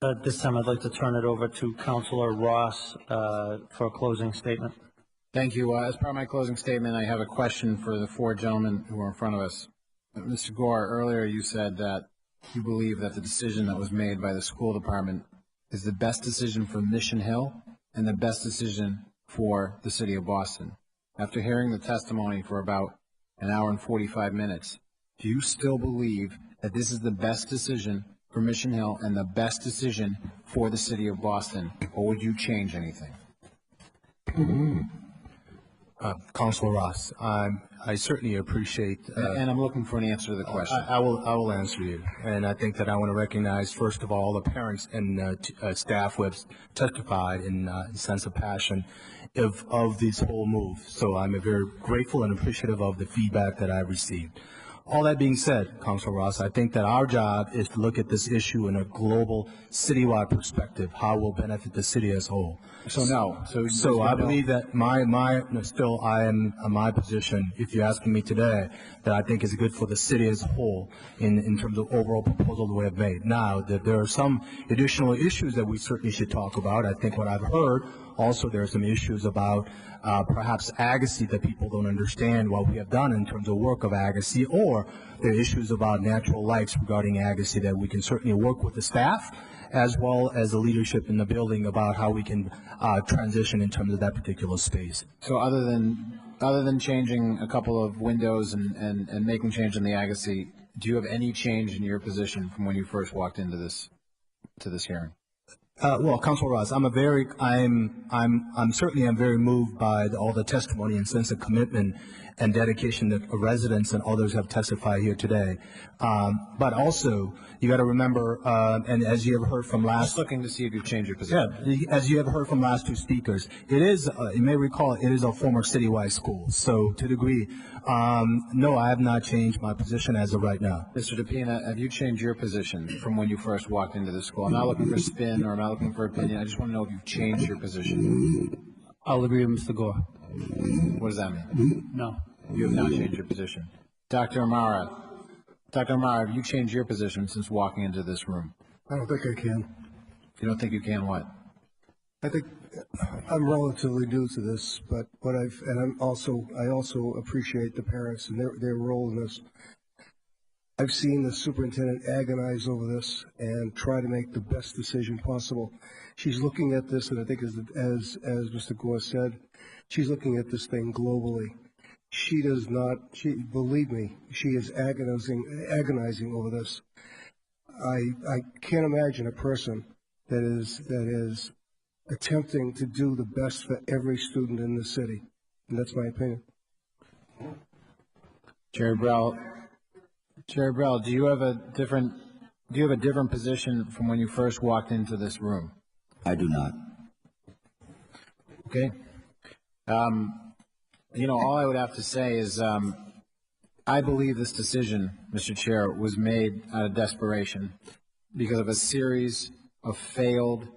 At this time, I'd like to turn it over to Councilor Ross for a closing statement. Thank you. As part of my closing statement, I have a question for the four gentlemen who are in front of us. Mr. Gore, earlier you said that you believe that the decision that was made by the school department is the best decision for Mission Hill and the best decision for the city of Boston. After hearing the testimony for about an hour and 45 minutes, do you still believe that this is the best decision for Mission Hill and the best decision for the city of Boston, or would you change anything? Councilor Ross, I certainly appreciate. And I'm looking for an answer to the question. I will answer you, and I think that I want to recognize first of all the parents and staff who have testified in a sense of passion of this whole move. So I'm very grateful and appreciative of the feedback that I received. All that being said, Councilor Ross, I think that our job is to look at this issue in a global, citywide perspective, how it will benefit the city as a whole. So no. So I believe that I am in my position, if you're asking me today, that I think is good for the city as a whole in terms of overall proposal that we have made. Now, that there are some additional issues that we certainly should talk about. I think what I've heard, also there are some issues about perhaps Agassiz that people don't understand what we have done in terms of work of Agassiz, or there are issues about natural lights regarding Agassiz that we can certainly work with the staff as well as the leadership in the building about how we can transition in terms of that particular space. So other than changing a couple of windows and making change in the Agassiz, do you have any change in your position from when you first walked into this hearing? Well, Councilor Ross, I'm certainly very moved by all the testimony and sense of commitment and dedication that residents and others have testified here today. But also, you got to remember, and as you have heard from Just looking to see if you've changed your position. Yeah, as you have heard from last two speakers, it is, you may recall, it is a former citywide school. So to the degree, no, I have not changed my position as of right now. Mr. DePina, have you changed your position from when you first walked into the school? I'm not looking for spin or I'm not looking for opinion. I just want to know if you've changed your position. I'll agree with Mr. Gore. What does that mean? No. You have not changed your position. Dr. Amara, have you changed your position since walking into this room? I don't think I can. You don't think you can what? I think I'm relatively new to this, but I also appreciate the parents and their role in this. I've seen the superintendent agonize over this and try to make the best decision possible. She's looking at this, and I think as Mr. Gore said, she's looking at this thing globally. She does not. Believe me, she is agonizing over this. I can't imagine a person that is attempting to do the best for every student in the city, and that's my opinion. Jerry Brell, do you have a different position from when you first walked into this room? I do not. Okay. All I would have to say is I believe this decision, Mr. Chair, was made out of desperation because of a series of failed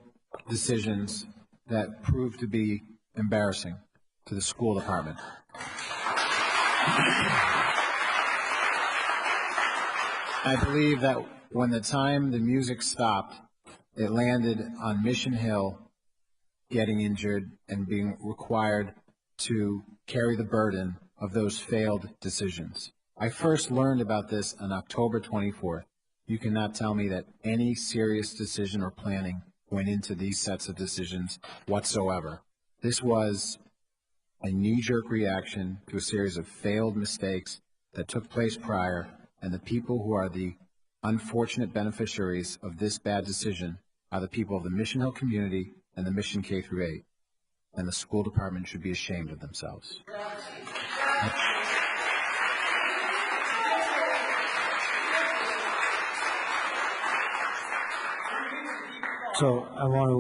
decisions that proved to be embarrassing to the school department. I believe that when the music stopped, it landed on Mission Hill getting injured and being required to carry the burden of those failed decisions. I first learned about this on October 24th. You cannot tell me that any serious decision or planning went into these sets of decisions whatsoever. This was a knee-jerk reaction to a series of failed mistakes that took place prior, and the people who are the unfortunate beneficiaries of this bad decision are the people of the Mission Hill community and the Mission K-8. And the school department should be ashamed of themselves. So I want to